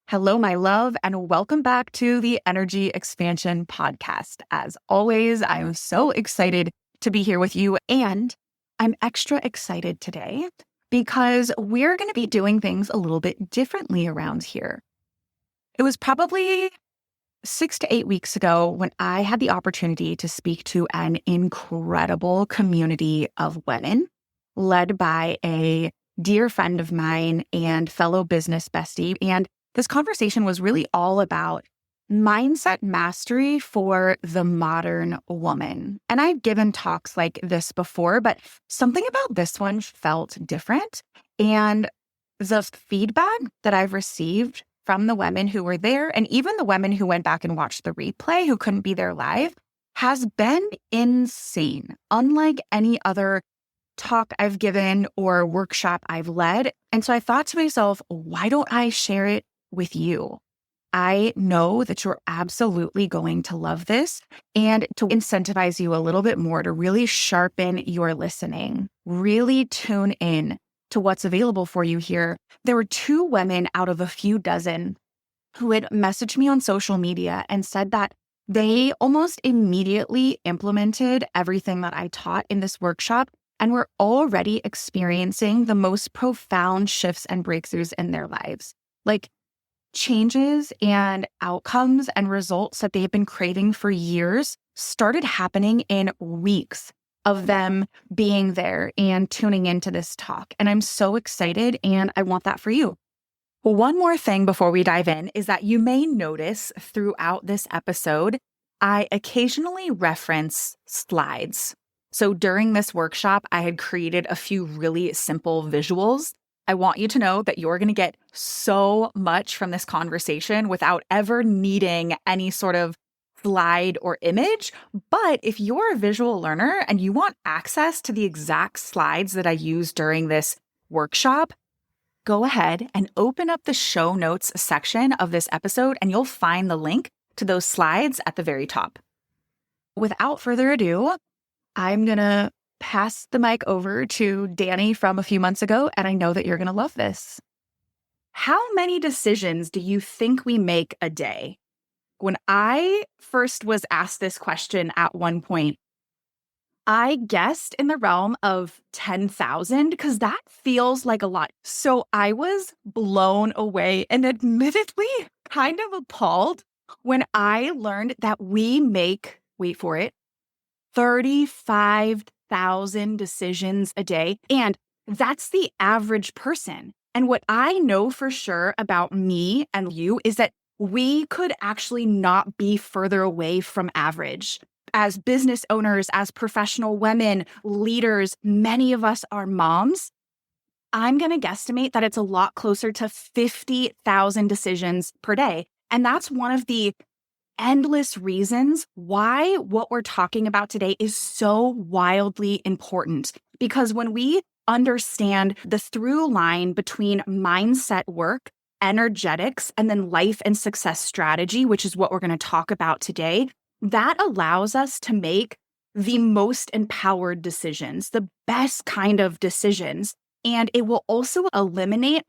Hello, my love, and welcome back to the Energy Expansion Podcast. As always, I am so excited to be here with you, and I'm extra excited today because we're going to be doing things a little bit differently around here. It was probably 6 to 8 weeks ago when I had the opportunity to speak to an incredible community of women led by a dear friend of mine and fellow business bestie. And this conversation was really all about mindset mastery for the modern woman. And I've given talks like this before, but something about this one felt different. And the feedback that I've received from the women who were there, and even the women who went back and watched the replay who couldn't be there live, has been insane, unlike any other talk I've given or workshop I've led. And so I thought to myself, why don't I share it with you? I know that you're absolutely going to love this, and to incentivize you a little bit more to really sharpen your listening, really tune in to what's available for you here. There were 2 women out of a few dozen who had messaged me on social media and said that they almost immediately implemented everything that I taught in this workshop and were already experiencing the most profound shifts and breakthroughs in their lives. Like changes and outcomes and results that they've been craving for years started happening in weeks of them being there and tuning into this talk. And I'm so excited, and I want that for you. One more thing before we dive in is that you may notice throughout this episode, I occasionally reference slides. So during this workshop, I had created a few really simple visuals. I want you to know that you're going to get so much from this conversation without ever needing any sort of slide or image. But if you're a visual learner and you want access to the exact slides that I use during this workshop, go ahead and open up the show notes section of this episode and you'll find the link to those slides at the very top. Without further ado, I'm going to pass the mic over to Dani from a few months ago, and I know that you're going to love this. How many decisions do you think we make a day? When I first was asked this question at one point, I guessed in the realm of 10,000 because that feels like a lot. So I was blown away and admittedly kind of appalled when I learned that we make, wait for it, 35,000 decisions a day. And that's the average person. And what I know for sure about me and you is that we could actually not be further away from average. As business owners, as professional women, leaders, many of us are moms. I'm going to guesstimate that it's a lot closer to 50,000 decisions per day. And that's one of the endless reasons why what we're talking about today is so wildly important. Because when we understand the through line between mindset work, energetics, and then life and success strategy, which is what we're going to talk about today, that allows us to make the most empowered decisions, the best kind of decisions. And it will also eliminate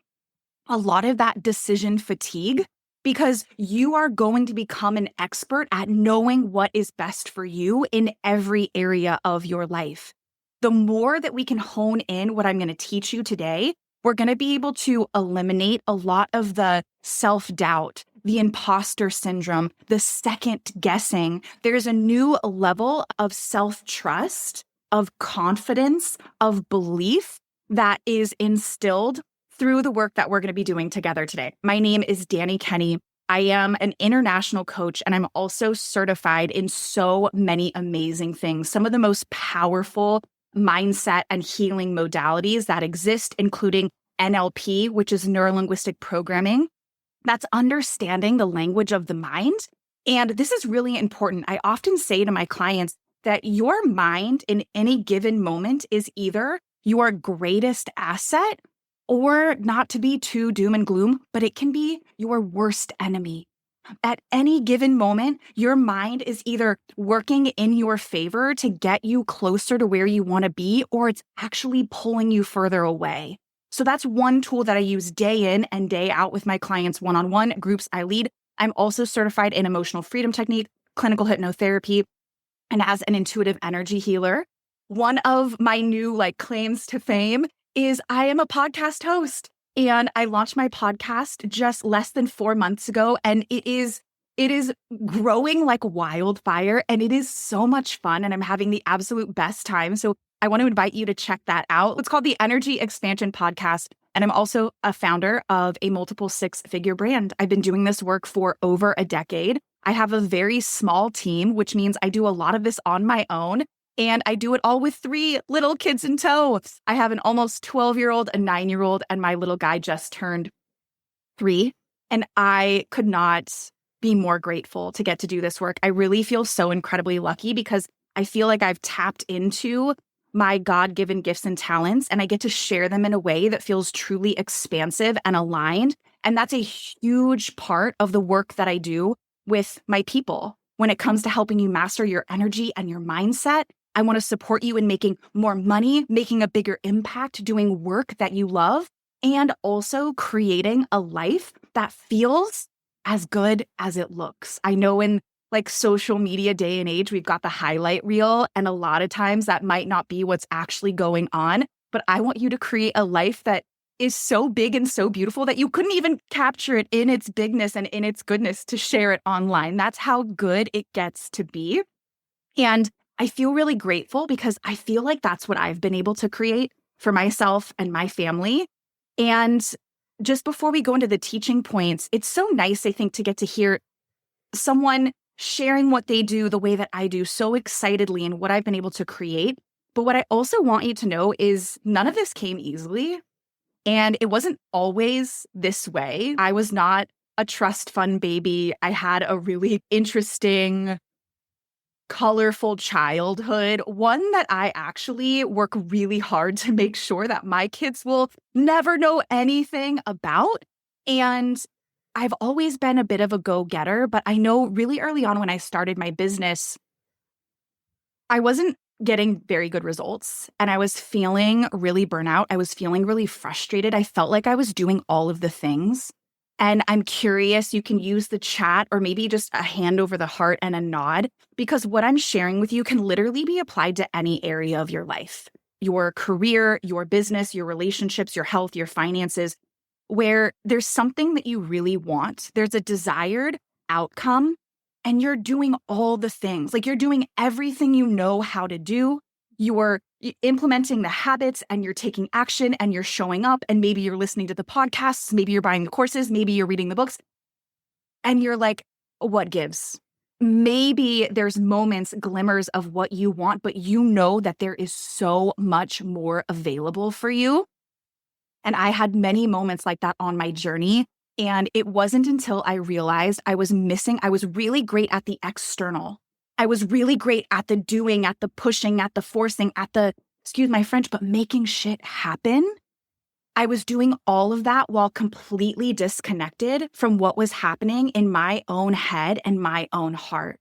a lot of that decision fatigue, because you are going to become an expert at knowing what is best for you in every area of your life. The more that we can hone in what I'm going to teach you today, we're going to be able to eliminate a lot of the self-doubt, the imposter syndrome, the second guessing. There's a new level of self-trust, of confidence, of belief that is instilled through the work that we're going to be doing together today. My name is Dani Kenney. I am an international coach, and I'm also certified in so many amazing things. Some of the most powerful mindset and healing modalities that exist, including NLP, which is neuro-linguistic programming. That's understanding the language of the mind. And this is really important. I often say to my clients that your mind in any given moment is either your greatest asset, or not to be too doom and gloom, but it can be your worst enemy. At any given moment, your mind is either working in your favor to get you closer to where you want to be, or it's actually pulling you further away. So that's one tool that I use day in and day out with my clients one-on-one groups I lead. I'm also certified in emotional freedom technique, clinical hypnotherapy, and as an intuitive energy healer. One of my new claims to fame is I am a podcast host. And I launched my podcast just less than 4 months ago, and it is growing like wildfire, and it is so much fun, and I'm having the absolute best time. So I want to invite you to check that out. It's called the Energy Expansion Podcast, and I'm also a founder of a multiple six-figure brand. I've been doing this work for over a decade. I have a very small team, which means I do a lot of this on my own. And I do it all with 3 little kids in tow. I have an almost 12-year-old, a 9-year-old, and my little guy just turned 3. And I could not be more grateful to get to do this work. I really feel so incredibly lucky because I feel like I've tapped into my God-given gifts and talents, and I get to share them in a way that feels truly expansive and aligned. And that's a huge part of the work that I do with my people. When it comes to helping you master your energy and your mindset, I want to support you in making more money, making a bigger impact, doing work that you love, and also creating a life that feels as good as it looks. I know in social media day and age, we've got the highlight reel, and a lot of times that might not be what's actually going on, but I want you to create a life that is so big and so beautiful that you couldn't even capture it in its bigness and in its goodness to share it online. That's how good it gets to be. And I feel really grateful because I feel like that's what I've been able to create for myself and my family. And just before we go into the teaching points, it's so nice, I think, to get to hear someone sharing what they do the way that I do so excitedly and what I've been able to create. But what I also want you to know is none of this came easily. And it wasn't always this way. I was not a trust fund baby. I had a really interesting, colorful childhood, one that I actually work really hard to make sure that my kids will never know anything about. And I've always been a bit of a go-getter, but I know really early on when I started my business, I wasn't getting very good results, and I was feeling really burnout. I was feeling really frustrated. I felt like I was doing all of the things. And I'm curious, you can use the chat or maybe just a hand over the heart and a nod, because what I'm sharing with you can literally be applied to any area of your life, your career, your business, your relationships, your health, your finances, where there's something that you really want. There's a desired outcome, and you're doing all the things. You're doing everything you know how to do. You're implementing the habits, and you're taking action, and you're showing up, and maybe you're listening to the podcasts, maybe you're buying the courses, maybe you're reading the books, and you're like, what gives? Maybe there's moments, glimmers of what you want, but you know that there is so much more available for you. And I had many moments like that on my journey. And it wasn't until I realized I was really great at the external. I was really great at the doing, at the pushing, at the forcing, at the, excuse my French, but making shit happen. I was doing all of that while completely disconnected from what was happening in my own head and my own heart.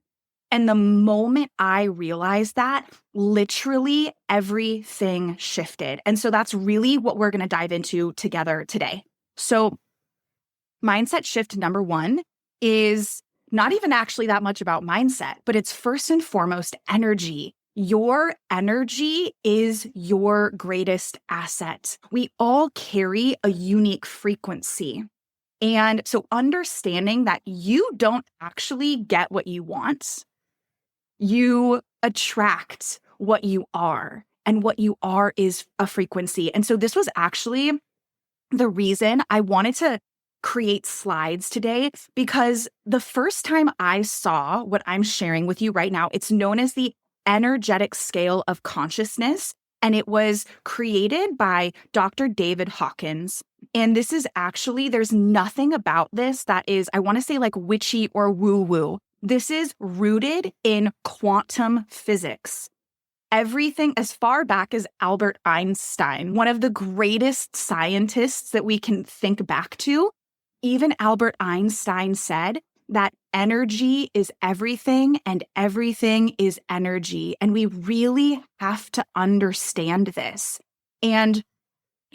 And the moment I realized that, literally everything shifted. And so that's really what we're going to dive into together today. So mindset shift number 1 is not even actually that much about mindset, but it's first and foremost energy. Your energy is your greatest asset. We all carry a unique frequency. And so understanding that you don't actually get what you want, you attract what you are, and what you are is a frequency. And so this was actually the reason I wanted to create slides today, because the first time I saw what I'm sharing with you right now, it's known as the energetic scale of consciousness, and it was created by Dr. David Hawkins. And this is actually, there's nothing about this that is, I want to say witchy or woo-woo. This is rooted in quantum physics. Everything as far back as Albert Einstein, one of the greatest scientists that we can think back to, even Albert Einstein said that energy is everything and everything is energy. And we really have to understand this. And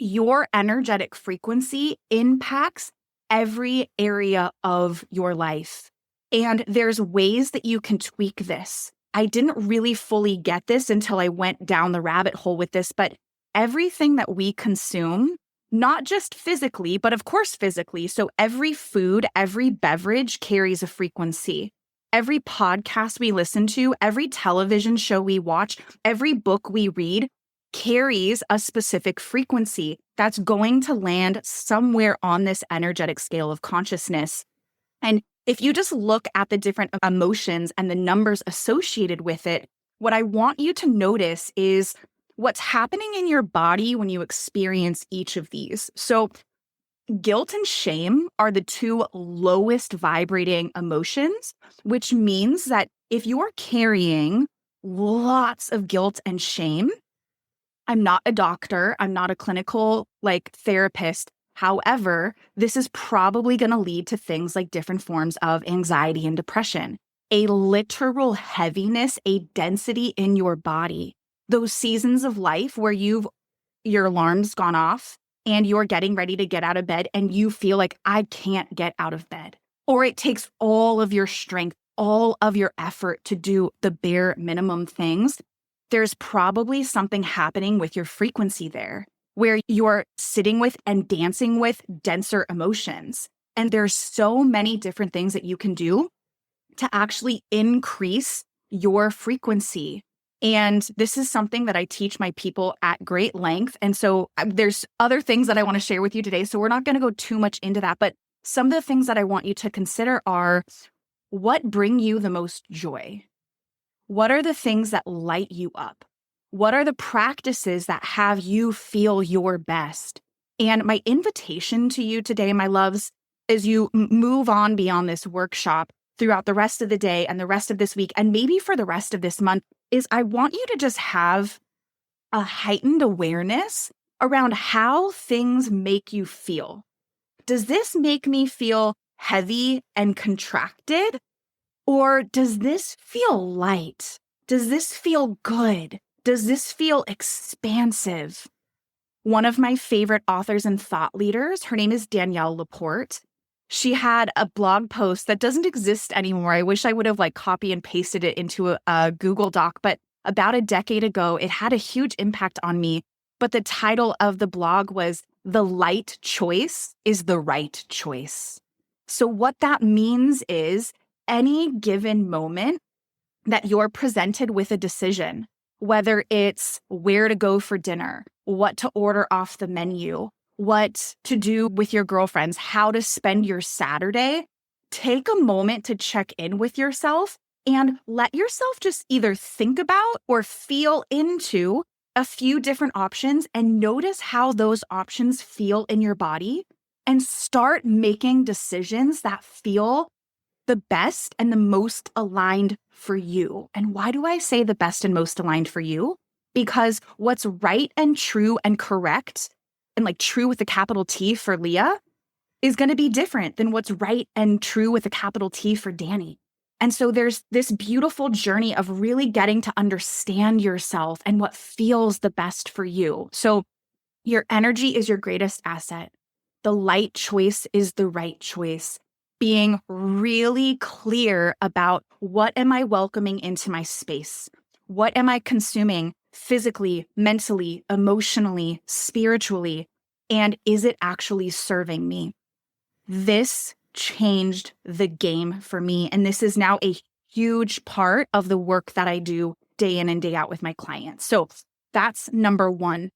your energetic frequency impacts every area of your life. And there's ways that you can tweak this. I didn't really fully get this until I went down the rabbit hole with this, but everything that we consume, not just physically, but of course physically. So every food, every beverage carries a frequency. Every podcast we listen to, every television show we watch, every book we read carries a specific frequency that's going to land somewhere on this energetic scale of consciousness. And if you just look at the different emotions and the numbers associated with it, what I want you to notice is what's happening in your body when you experience each of these. So guilt and shame are the two lowest vibrating emotions, which means that if you're carrying lots of guilt and shame, I'm not a doctor, I'm not a clinical therapist. However, this is probably going to lead to things like different forms of anxiety and depression, a literal heaviness, a density in your body. Those seasons of life where your alarm's gone off and you're getting ready to get out of bed and you feel like, I can't get out of bed. Or it takes all of your strength, all of your effort to do the bare minimum things. There's probably something happening with your frequency there where you're sitting with and dancing with denser emotions. And there's so many different things that you can do to actually increase your frequency. And this is something that I teach my people at great length. And so there's other things that I want to share with you today. So we're not going to go too much into that. But some of the things that I want you to consider are what bring you the most joy? What are the things that light you up? What are the practices that have you feel your best? And my invitation to you today, my loves, is you move on beyond this workshop throughout the rest of the day and the rest of this week, and maybe for the rest of this month, is I want you to just have a heightened awareness around how things make you feel. Does this make me feel heavy and contracted? Or does this feel light? Does this feel good? Does this feel expansive? One of my favorite authors and thought leaders, her name is Danielle Laporte. She had a blog post that doesn't exist anymore. I wish I would have copy and pasted it into a Google Doc, but about a decade ago, it had a huge impact on me. But the title of the blog was "The Light Choice is the Right Choice." So what that means is any given moment that you're presented with a decision, whether it's where to go for dinner, what to order off the menu, what to do with your girlfriends, how to spend your Saturday, take a moment to check in with yourself and let yourself just either think about or feel into a few different options and notice how those options feel in your body and start making decisions that feel the best and the most aligned for you. And why do I say the best and most aligned for you? Because what's right and true and correct, and true with a capital T for Leah, is going to be different than what's right and true with a capital T for Dani. And so there's this beautiful journey of really getting to understand yourself and what feels the best for you. So your energy is your greatest asset. The light choice is the right choice. Being really clear about what am I welcoming into my space? What am I consuming physically, mentally, emotionally, spiritually? And is it actually serving me? This changed the game for me. And this is now a huge part of the work that I do day in and day out with my clients. So that's number one.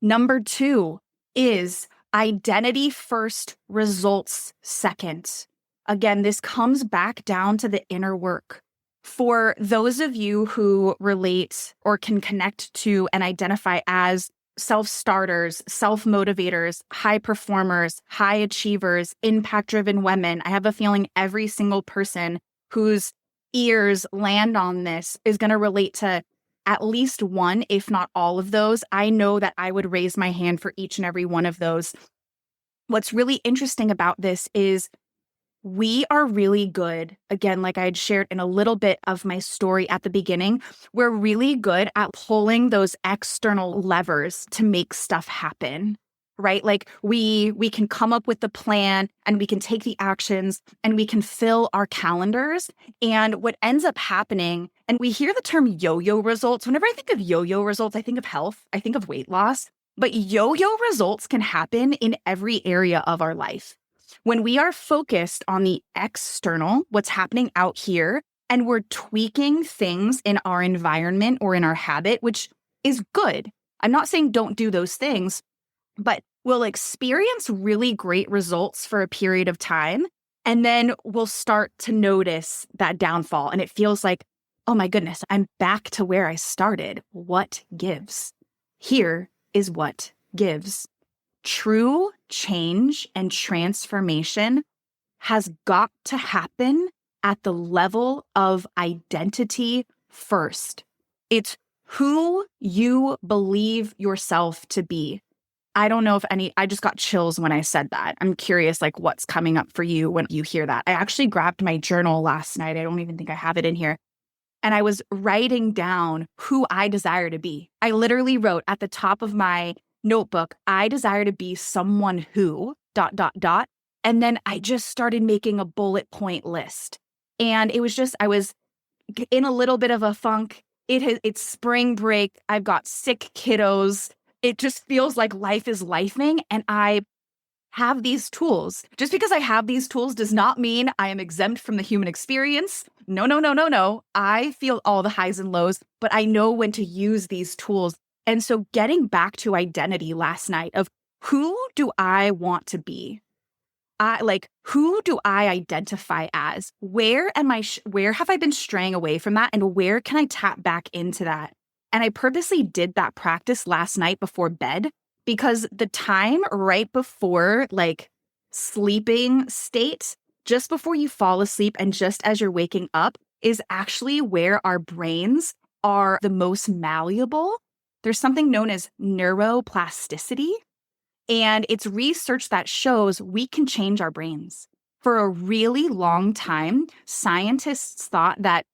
Number two is identity first, results second. Again, this comes back down to the inner work. For those of you who relate or can connect to and identify as self-starters, self-motivators, high performers, high achievers, impact-driven women, I have a feeling every single person whose ears land on this is going to relate to at least one, if not all of those. I know that I would raise my hand for each and every one of those. What's really interesting about this is we are really good. Again, like I had shared in a little bit of my story at the beginning, we're really good at pulling those external levers to make stuff happen, right? Like we can come up with the plan and we can take the actions and we can fill our calendars. And what ends up happening, and we hear the term yo-yo results. Whenever I think of yo-yo results, I think of health, I think of weight loss, but yo-yo results can happen in every area of our life. When we are focused on the external, what's happening out here, and we're tweaking things in our environment or in our habit, which is good. I'm not saying don't do those things, but we'll experience really great results for a period of time. And then we'll start to notice that downfall. And it feels like, oh my goodness, I'm back to where I started. What gives? Here is what gives. True change and transformation has got to happen at the level of identity first. It's who you believe yourself to be. I don't know if I just got chills when I said that. I'm curious, like, what's coming up for you when you hear that. I actually grabbed my journal last night. I don't even think I have it in here. And I was writing down who I desire to be. I literally wrote at the top of my notebook, I desire to be someone who ... And then I just started making a bullet point list. And it was just, I was in a little bit of a funk. It's spring break. I've got sick kiddos. It just feels like life is lifing. And I have these tools. Just because I have these tools does not mean I am exempt from the human experience. No, no, no, no, no. I feel all the highs and lows, but I know when to use these tools. And so getting back to identity last night of who do I want to be? Who do I identify as? Where have I been straying away from that? And where can I tap back into that? And I purposely did that practice last night before bed because the time right before sleeping state, just before you fall asleep and just as you're waking up, is actually where our brains are the most malleable. There's something known as neuroplasticity. And it's research that shows we can change our brains. For a really long time, scientists thought that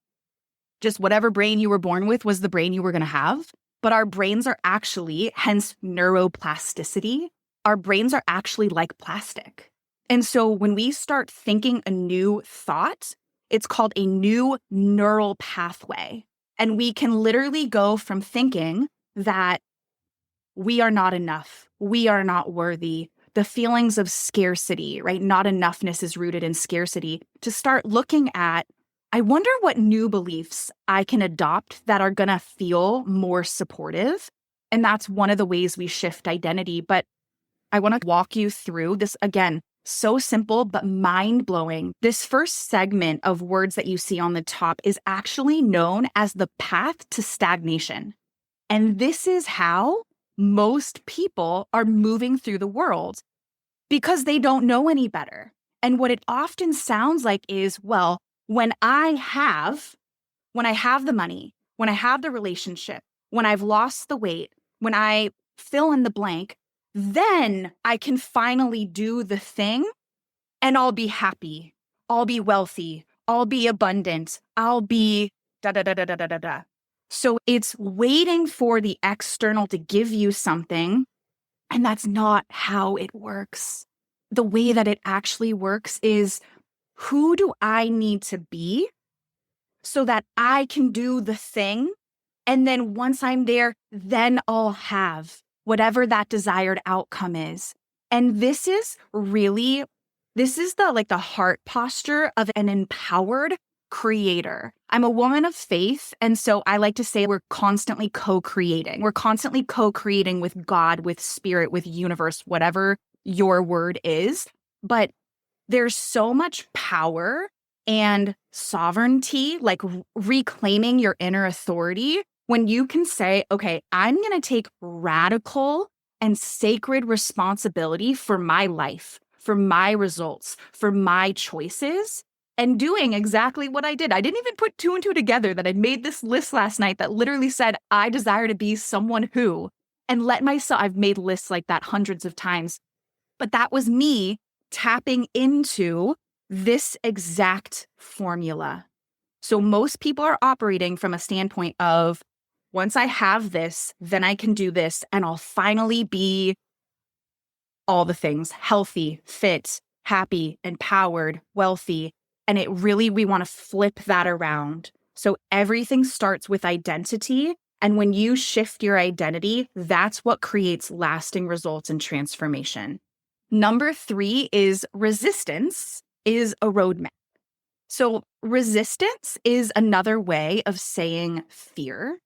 just whatever brain you were born with was the brain you were going to have. But our brains are actually, hence neuroplasticity, our brains are actually like plastic. And so when we start thinking a new thought, it's called a new neural pathway. And we can literally go from thinking that we are not enough, we are not worthy, the feelings of scarcity, right? Not enoughness is rooted in scarcity, to start looking at, I wonder what new beliefs I can adopt that are going to feel more supportive. And that's one of the ways we shift identity. But I want to walk you through this again. So simple, but mind-blowing. This first segment of words that you see on the top is actually known as the path to stagnation. And this is how most people are moving through the world because they don't know any better. And what it often sounds like is, well, when I have the money, when I have the relationship, when I've lost the weight, when I fill in the blank, then I can finally do the thing and I'll be happy. I'll be wealthy. I'll be abundant. I'll be da da da da da da da da. So it's waiting for the external to give you something, and that's not how it works. The way that it actually works is, who do I need to be so that I can do the thing? And then once I'm there, then I'll have whatever that desired outcome is. And this is the heart posture of an empowered creator. I'm a woman of faith. And so I like to say we're constantly co-creating. We're constantly co-creating with God, with spirit, with universe, whatever your word is. But there's so much power and sovereignty, like reclaiming your inner authority, when you can say, okay, I'm going to take radical and sacred responsibility for my life, for my results, for my choices, and doing exactly what I did. I didn't even put two and two together that I made this list last night that literally said, I desire to be someone who, and I've made lists like that hundreds of times, but that was me tapping into this exact formula. So most people are operating from a standpoint of, once I have this, then I can do this, and I'll finally be all the things: healthy, fit, happy, empowered, wealthy. And we want to flip that around. So everything starts with identity. And when you shift your identity, that's what creates lasting results and transformation. Number 3 is resistance is a roadmap. So resistance is another way of saying fear.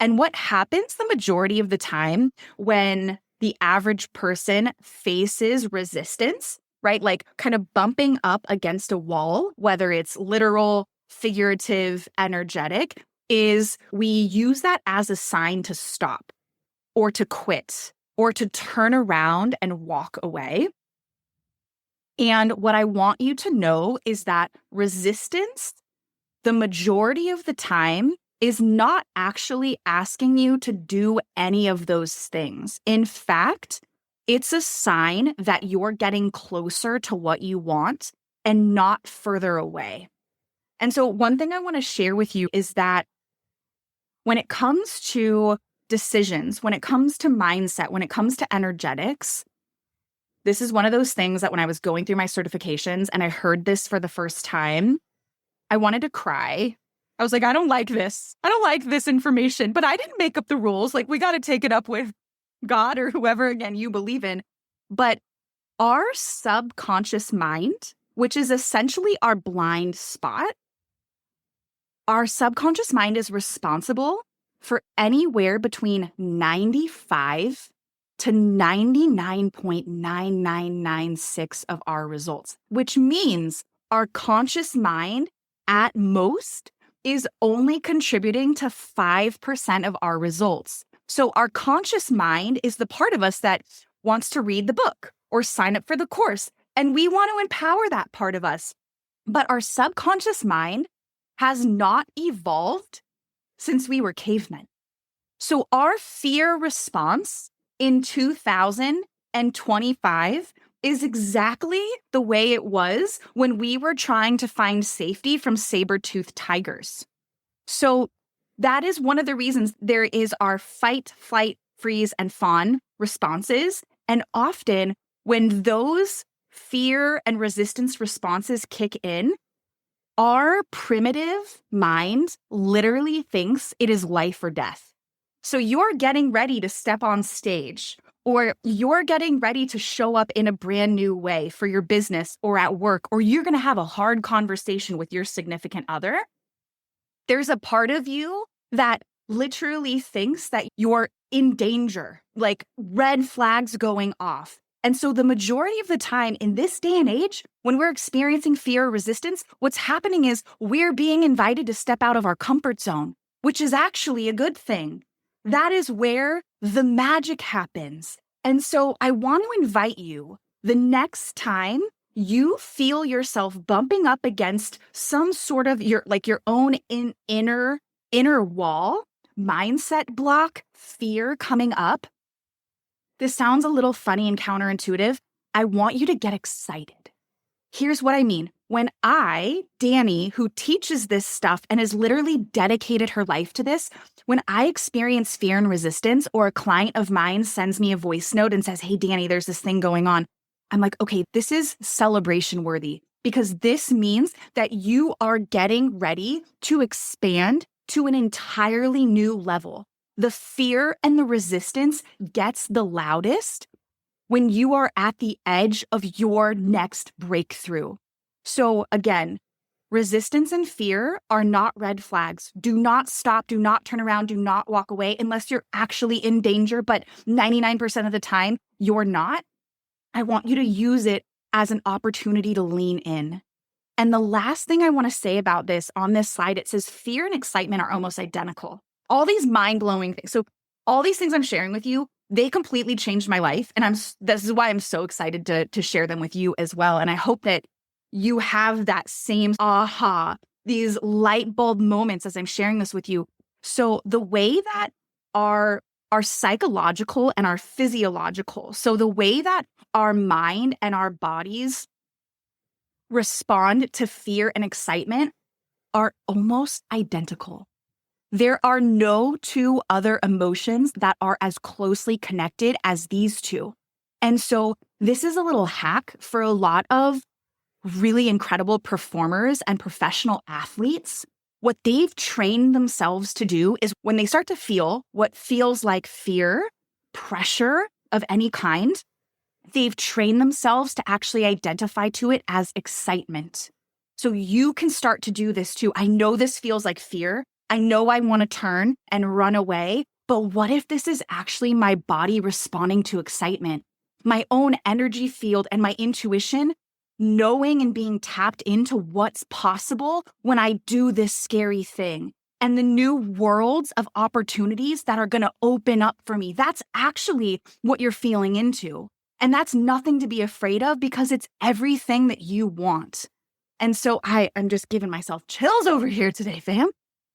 And what happens the majority of the time when the average person faces resistance, right? Like kind of bumping up against a wall, whether it's literal, figurative, energetic, is we use that as a sign to stop or to quit or to turn around and walk away. And what I want you to know is that resistance, the majority of the time, is not actually asking you to do any of those things. In fact, it's a sign that you're getting closer to what you want and not further away. And so one thing I want to share with you is that when it comes to decisions, when it comes to mindset, when it comes to energetics, this is one of those things that when I was going through my certifications and I heard this for the first time, I wanted to cry. I was like, I don't like this. I don't like this information, but I didn't make up the rules. Like, we got to take it up with God or whoever, again, you believe in. But our subconscious mind, which is essentially our blind spot, our subconscious mind is responsible for anywhere between 95 to 99.9996 of our results, which means our conscious mind at most is only contributing to 5% of our results. So our conscious mind is the part of us that wants to read the book or sign up for the course, and we want to empower that part of us. But our subconscious mind has not evolved since we were cavemen. So our fear response in 2025 is exactly the way it was when we were trying to find safety from saber-toothed tigers. So that is one of the reasons there is our fight, flight, freeze, and fawn responses. And often when those fear and resistance responses kick in, our primitive mind literally thinks it is life or death. So you're getting ready to step on stage, or you're getting ready to show up in a brand new way for your business or at work, or you're going to have a hard conversation with your significant other. There's a part of you that literally thinks that you're in danger, like red flags going off. And so the majority of the time in this day and age, when we're experiencing fear or resistance, what's happening is we're being invited to step out of our comfort zone, which is actually a good thing. That is where the magic happens. And so I want to invite you, the next time you feel yourself bumping up against some sort of your own inner wall, mindset block, fear coming up. This sounds a little funny and counterintuitive. I want you to get excited. Here's what I mean. When Dani, who teaches this stuff and has literally dedicated her life to this, when I experience fear and resistance, or a client of mine sends me a voice note and says, hey, Dani, there's this thing going on, I'm like, okay, this is celebration worthy, because this means that you are getting ready to expand to an entirely new level. The fear and the resistance gets the loudest when you are at the edge of your next breakthrough. So again, resistance and fear are not red flags. Do not stop, do not turn around, do not walk away unless you're actually in danger, but 99% of the time you're not. I want you to use it as an opportunity to lean in. And the last thing I want to say about this on this slide, it says fear and excitement are almost identical. All these mind-blowing things. So all these things I'm sharing with you, they completely changed my life. And this is why I'm so excited to share them with you as well. And I hope that you have that same aha, these light bulb moments as I'm sharing this with you. So the way that our psychological and our physiological, so the way that our mind and our bodies respond to fear and excitement are almost identical. There are no two other emotions that are as closely connected as these two. And so this is a little hack for a lot of really incredible performers and professional athletes. What they've trained themselves to do is when they start to feel what feels like fear, pressure of any kind, they've trained themselves to actually identify to it as excitement. So you can start to do this too. I know this feels like fear. I know I want to turn and run away, but what if this is actually my body responding to excitement? My own energy field and my intuition knowing and being tapped into what's possible when I do this scary thing and the new worlds of opportunities that are going to open up for me. That's actually what you're feeling into. And that's nothing to be afraid of because it's everything that you want. And so I'm just giving myself chills over here today, fam.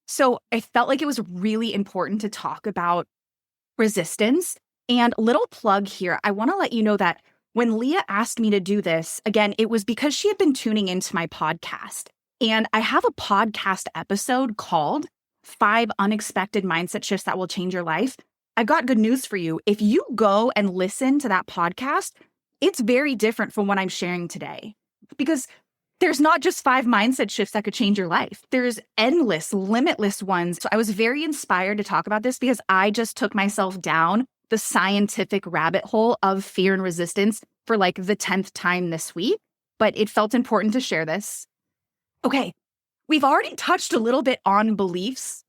So I felt like it was really important to talk about resistance. And little plug here, I want to let you know that when Leah asked me to do this, again, it was because she had been tuning into my podcast. And I have a podcast episode called 5 Unexpected Mindset Shifts That Will Change Your Life. I've got good news for you. If you go and listen to that podcast, it's very different from what I'm sharing today. Because there's not just 5 mindset shifts that could change your life. There's endless, limitless ones. So I was very inspired to talk about this because I just took myself down the scientific rabbit hole of fear and resistance for like the 10th time this week, but it felt important to share this. Okay, we've already touched a little bit on beliefs.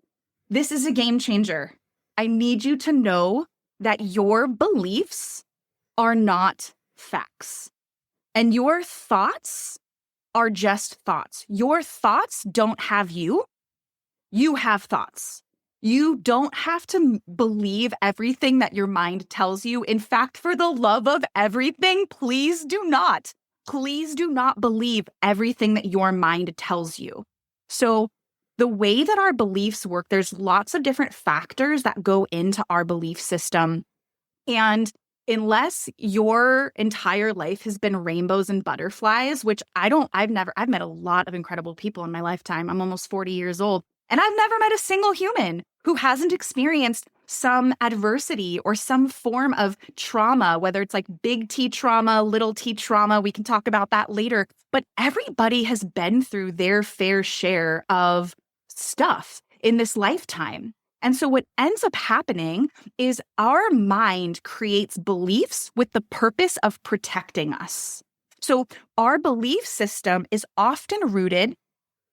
This is a game changer. I need you to know that your beliefs are not facts, and your thoughts are just thoughts. Your thoughts don't have you. You have thoughts. You don't have to believe everything that your mind tells you. In fact, for the love of everything, please do not. Please do not believe everything that your mind tells you. So the way that our beliefs work, there's lots of different factors that go into our belief system. And unless your entire life has been rainbows and butterflies, which I've met a lot of incredible people in my lifetime. I'm almost 40 years old, and I've never met a single human who hasn't experienced some adversity or some form of trauma, whether it's like big T trauma, little t trauma. We can talk about that later. But everybody has been through their fair share of stuff in this lifetime. And so what ends up happening is our mind creates beliefs with the purpose of protecting us. So our belief system is often rooted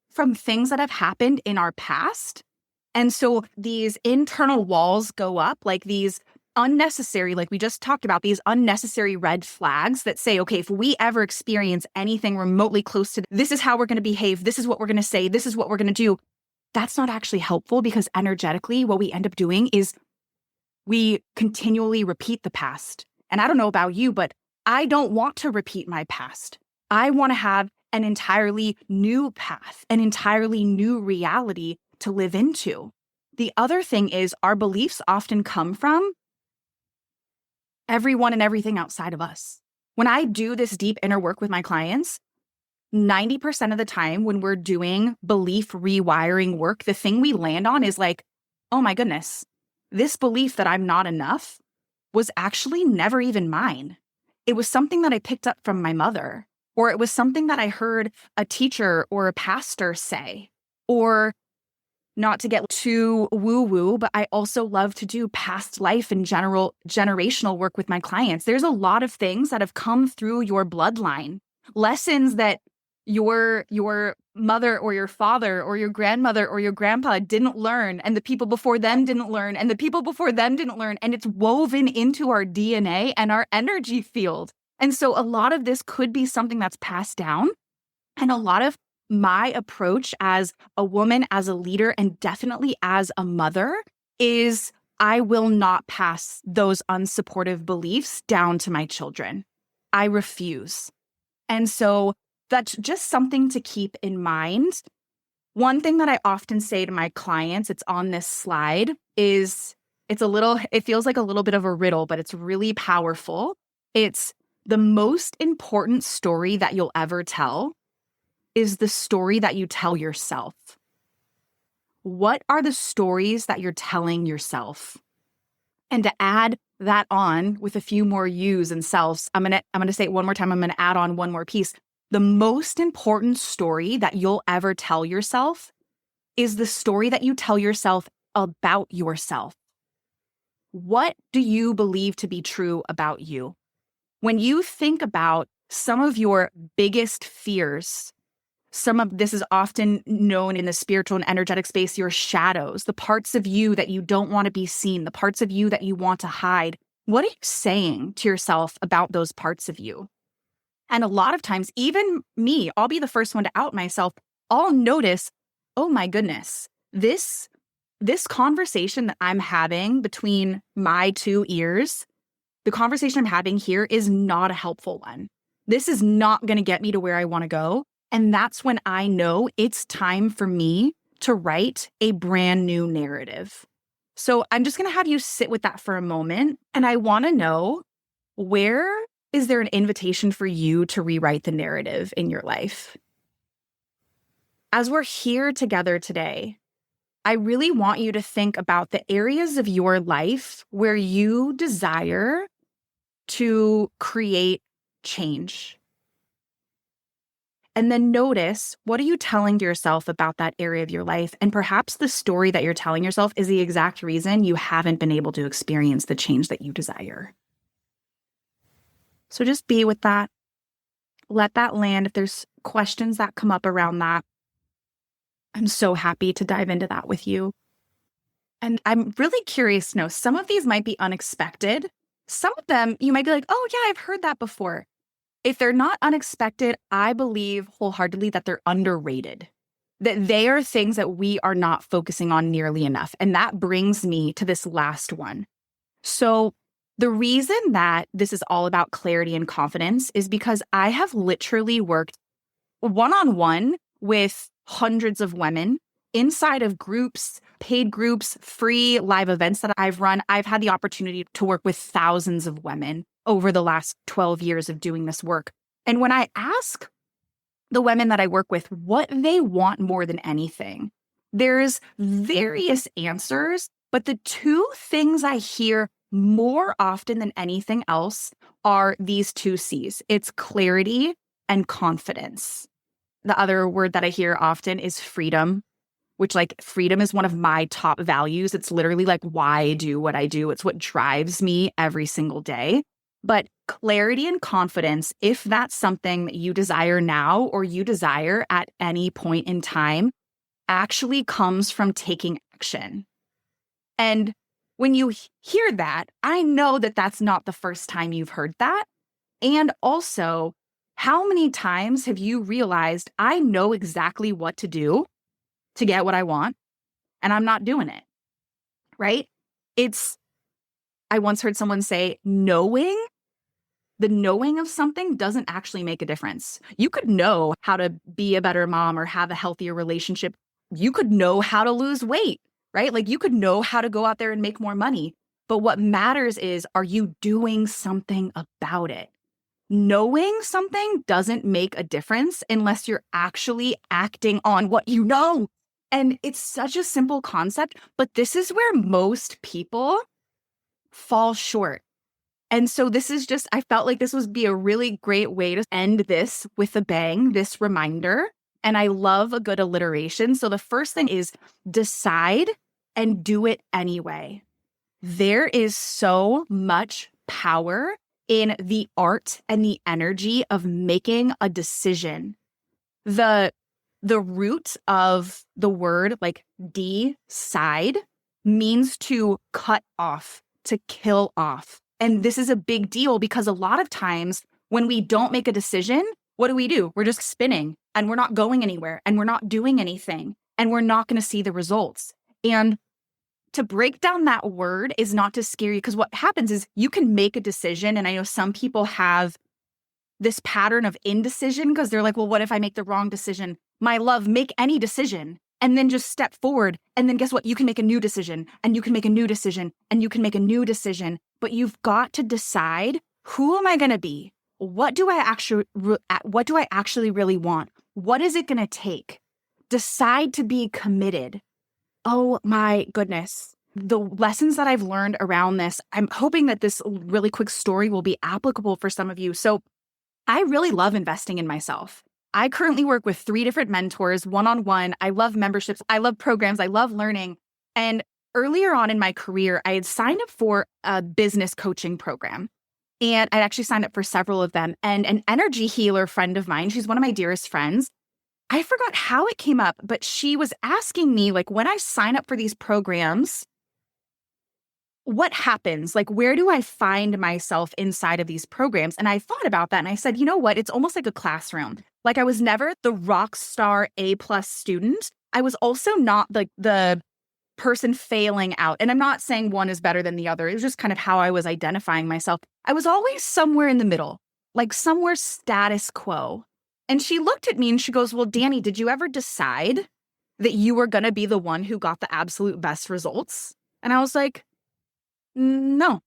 from things that have happened in our past. And so these internal walls go up, like these unnecessary, like we just talked about, these unnecessary red flags that say, okay, if we ever experience anything remotely close to this is how we're going to behave, this is what we're going to say, this is what we're going to do. That's not actually helpful because energetically, what we end up doing is we continually repeat the past. And I don't know about you, but I don't want to repeat my past. I want to have an entirely new path, an entirely new reality to live into. The other thing is our beliefs often come from everyone and everything outside of us. When I do this deep inner work with my clients, 90% of the time when we're doing belief rewiring work, the thing we land on is like, oh my goodness, this belief that I'm not enough was actually never even mine. It was something that I picked up from my mother, or it was something that I heard a teacher or a pastor say, or not to get too woo-woo, but I also love to do past life and generational work with my clients. There's a lot of things that have come through your bloodline, lessons that your mother or your father or your grandmother or your grandpa didn't learn, and the people before them didn't learn, and the people before them didn't learn, and it's woven into our DNA and our energy field. And so a lot of this could be something that's passed down, and a lot of my approach as a woman, as a leader, and definitely as a mother is I will not pass those unsupportive beliefs down to my children. I refuse. And so that's just something to keep in mind. One thing that I often say to my clients, it's on this slide, is it feels like a little bit of a riddle, but it's really powerful. It's the most important story that you'll ever tell is the story that you tell yourself. What are the stories that you're telling yourself? And to add that on with a few more yous and selves, I'm gonna say it one more time. I'm gonna add on one more piece. The most important story that you'll ever tell yourself is the story that you tell yourself about yourself. What do you believe to be true about you? When you think about some of your biggest fears, some of this is often known in the spiritual and energetic space, your shadows, the parts of you that you don't want to be seen, the parts of you that you want to hide. What are you saying to yourself about those parts of you? And a lot of times, even me, I'll be the first one to out myself. I'll notice, oh my goodness, this conversation that I'm having between my two ears, the conversation I'm having here is not a helpful one. This is not going to get me to where I want to go. And that's when I know it's time for me to write a brand new narrative. So I'm just going to have you sit with that for a moment. And I want to know, where is there an invitation for you to rewrite the narrative in your life? As we're here together today, I really want you to think about the areas of your life where you desire to create change. And then notice, what are you telling yourself about that area of your life? And perhaps the story that you're telling yourself is the exact reason you haven't been able to experience the change that you desire. So just be with that. Let that land. If there's questions that come up around that, I'm so happy to dive into that with you. And I'm really curious to know, some of these might be unexpected. Some of them, you might be like, oh yeah, I've heard that before. If they're not unexpected, I believe wholeheartedly that they're underrated, that they are things that we are not focusing on nearly enough. And that brings me to this last one. So the reason that this is all about clarity and confidence is because I have literally worked one-on-one with hundreds of women inside of groups, paid groups, free live events that I've run. I've had the opportunity to work with thousands of women over the last 12 years of doing this work. And when I ask the women that I work with what they want more than anything, there's various answers, but the two things I hear more often than anything else are these two C's. It's clarity and confidence. The other word that I hear often is freedom, which freedom is one of my top values. It's literally why I do what I do. It's what drives me every single day. But clarity and confidence, if that's something that you desire now or you desire at any point in time, actually comes from taking action. And when you hear that, I know that that's not the first time you've heard that. And also, how many times have you realized, I know exactly what to do to get what I want, and I'm not doing it, right? I once heard someone say, the knowing of something doesn't actually make a difference. You could know how to be a better mom or have a healthier relationship. You could know how to lose weight, right? You could know how to go out there and make more money. But what matters is, are you doing something about it? Knowing something doesn't make a difference unless you're actually acting on what you know. And it's such a simple concept, but this is where most people fall short. And so I felt like this would be a really great way to end this with a bang, this reminder. And I love a good alliteration. So the first thing is decide and do it anyway. There is so much power in the art and the energy of making a decision. The root of the word decide means to cut off, to kill off. And this is a big deal because a lot of times when we don't make a decision, what do? We're just spinning and we're not going anywhere and we're not doing anything and we're not going to see the results. And to break down that word is not to scare you, because what happens is you can make a decision. And I know some people have this pattern of indecision because they're like, well, what if I make the wrong decision? My love, make any decision and then just step forward. And then guess what? You can make a new decision and you can make a new decision and you can make a new decision. But you've got to decide, who am I going to be? What do I actually really want? What is it going to take? Decide to be committed. Oh my goodness. The lessons that I've learned around this, I'm hoping that this really quick story will be applicable for some of you. So I really love investing in myself. I currently work with 3 different mentors, one-on-one. I love memberships. I love programs. I love learning. And earlier on in my career, I had signed up for a business coaching program. And I'd actually signed up for several of them. And an energy healer friend of mine, she's one of my dearest friends, I forgot how it came up, but she was asking me, like, when I sign up for these programs, what happens? Like, where do I find myself inside of these programs? And I thought about that and I said, you know what? It's almost like a classroom. Like, I was never the rock star A+ student. I was also not like the person failing out. And I'm not saying one is better than the other. It was just kind of how I was identifying myself. I was always somewhere in the middle, like somewhere status quo. And she looked at me and she goes, well, Dani, did you ever decide that you were going to be the one who got the absolute best results? And I was like, no,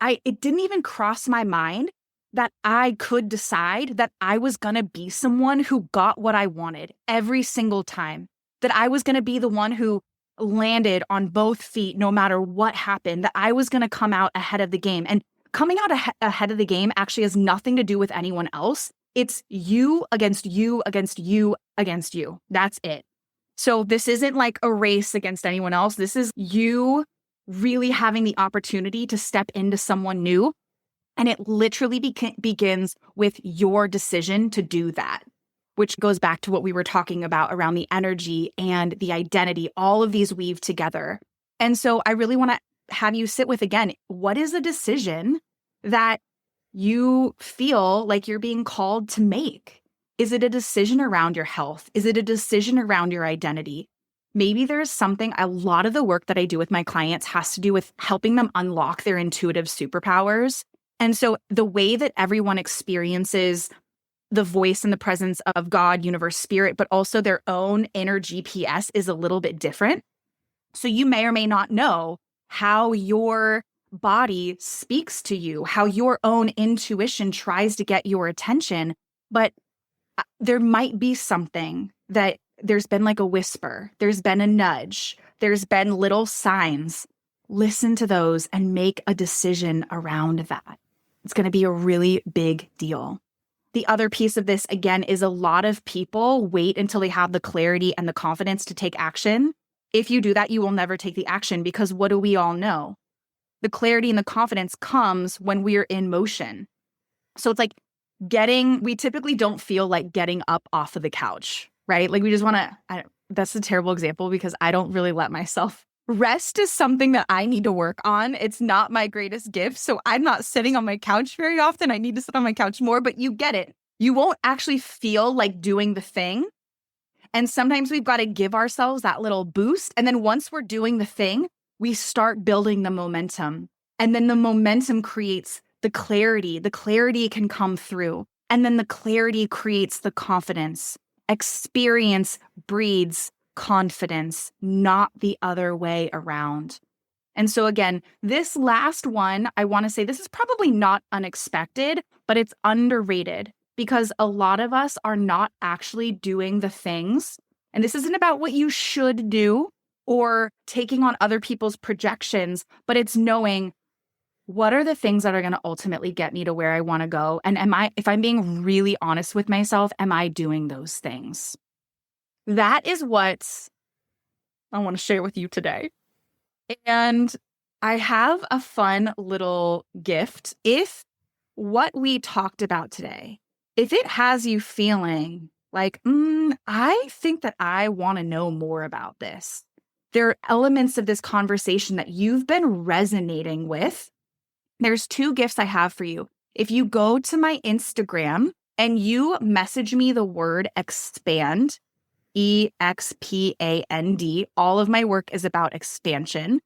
it didn't even cross my mind that I could decide that I was going to be someone who got what I wanted every single time, that I was going to be the one who landed on both feet no matter what happened, that I was going to come out ahead of the game. And coming out ahead of the game actually has nothing to do with anyone else. It's you against you against you against you. That's it. So this isn't like a race against anyone else. This is you really having the opportunity to step into someone new. And it literally begins with your decision to do that, which goes back to what we were talking about around the energy and the identity. All of these weave together. And so I really want to have you sit with, again, what is a decision that you feel like you're being called to make? Is it a decision around your health? Is it a decision around your identity? Maybe there's something, a lot of the work that I do with my clients has to do with helping them unlock their intuitive superpowers. And so the way that everyone experiences the voice and the presence of God, universe, spirit, but also their own inner GPS is a little bit different. So you may or may not know how your body speaks to you, how your own intuition tries to get your attention, but there might be something that there's been like a whisper, there's been a nudge, there's been little signs. Listen to those and make a decision around that. It's going to be a really big deal. The other piece of this, again, is a lot of people wait until they have the clarity and the confidence to take action. If you do that, you will never take the action, because what do we all know? The clarity and the confidence comes when we're in motion. So it's like we typically don't feel like getting up off of the couch, right? Like we just want to, that's a terrible example because I don't really let myself. Rest is something that I need to work on. It's not my greatest gift. So I'm not sitting on my couch very often. I need to sit on my couch more, but you get it. You won't actually feel like doing the thing. And sometimes we've got to give ourselves that little boost. And then once we're doing the thing, we start building the momentum. And then the momentum creates the clarity. The clarity can come through. And then the clarity creates the confidence. Experience breeds confidence, not the other way around. And so again, this last one, I want to say this is probably not unexpected, but it's underrated because a lot of us are not actually doing the things. And this isn't about what you should do or taking on other people's projections, but it's knowing what are the things that are going to ultimately get me to where I want to go? And if I'm being really honest with myself, am I doing those things? That is what I want to share with you today. And I have a fun little gift. If what we talked about today, if it has you feeling like, I think that I want to know more about this, there are elements of this conversation that you've been resonating with, there's 2 gifts I have for you. If you go to my Instagram and you message me the word expand, EXPAND, all of my work is about expansion.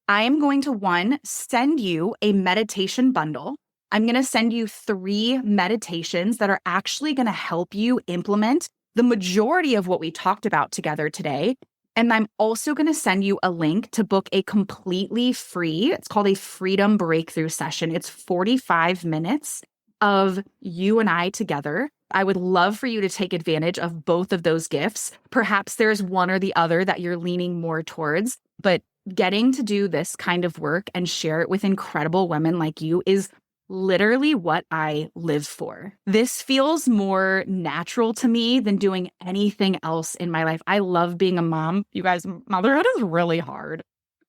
I am going to, send you a meditation bundle. I'm going to send you 3 meditations that are actually going to help you implement the majority of what we talked about together today. And I'm also going to send you a link to book a completely free, it's called a Freedom Breakthrough session. It's 45 minutes of you and I together I would love for you to take advantage of both of those gifts. Perhaps there's one or the other that you're leaning more towards, but getting to do this kind of work and share it with incredible women like you is literally what I live for. This feels more natural to me than doing anything else in my life. I love being a mom. You guys, motherhood is really hard.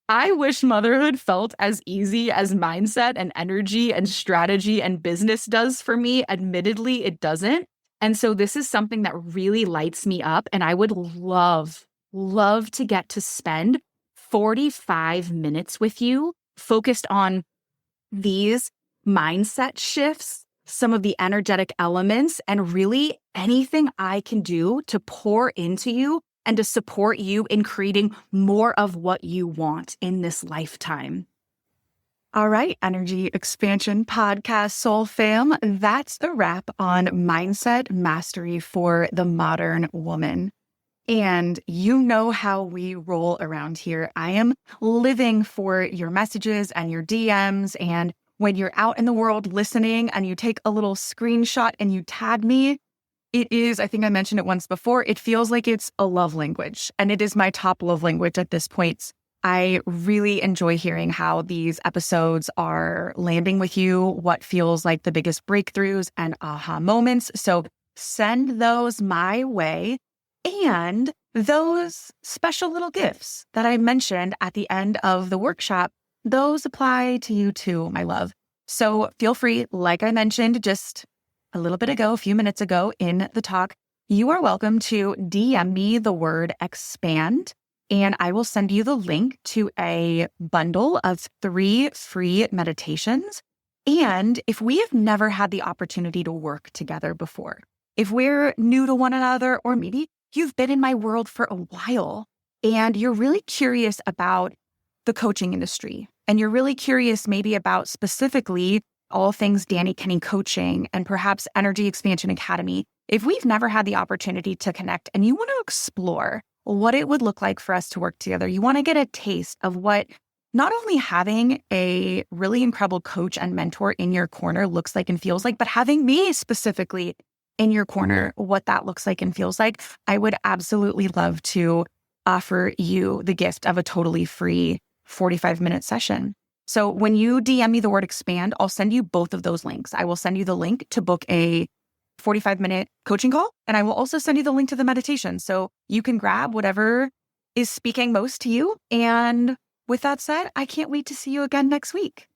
I wish motherhood felt as easy as mindset and energy and strategy and business does for me. Admittedly, it doesn't. And so this is something that really lights me up. And I would love to get to spend 45 minutes with you focused on these mindset shifts, some of the energetic elements, and really anything I can do to pour into you and to support you in creating more of what you want in this lifetime. All right, Energy Expansion Podcast Soul Fam, that's a wrap on mindset mastery for the modern woman. And you know how we roll around here. I am living for your messages and your DMs. And when you're out in the world listening and you take a little screenshot and you tag me, it is, I think I mentioned it once before, it feels like it's a love language. And it is my top love language at this point. I really enjoy hearing how these episodes are landing with you, what feels like the biggest breakthroughs and aha moments. So send those my way. And those special little gifts that I mentioned at the end of the workshop, those apply to you too, my love. So feel free, like I mentioned just a little bit ago, a few minutes ago in the talk, you are welcome to DM me the word expand, and I will send you the link to a bundle of 3 free meditations. And if we have never had the opportunity to work together before, if we're new to one another, or maybe you've been in my world for a while and you're really curious about the coaching industry, and you're really curious maybe about specifically all things Dani, Kenney coaching and perhaps Energy Expansion Academy, if we've never had the opportunity to connect and you want to explore what it would look like for us to work together, you want to get a taste of what not only having a really incredible coach and mentor in your corner looks like and feels like, but having me specifically in your corner, what that looks like and feels like, I would absolutely love to offer you the gift of a totally free 45-minute session. So when you DM me the word expand, I'll send you both of those links. I will send you the link to book a 45-minute coaching call, and I will also send you the link to the meditation. So you can grab whatever is speaking most to you. And with that said, I can't wait to see you again next week.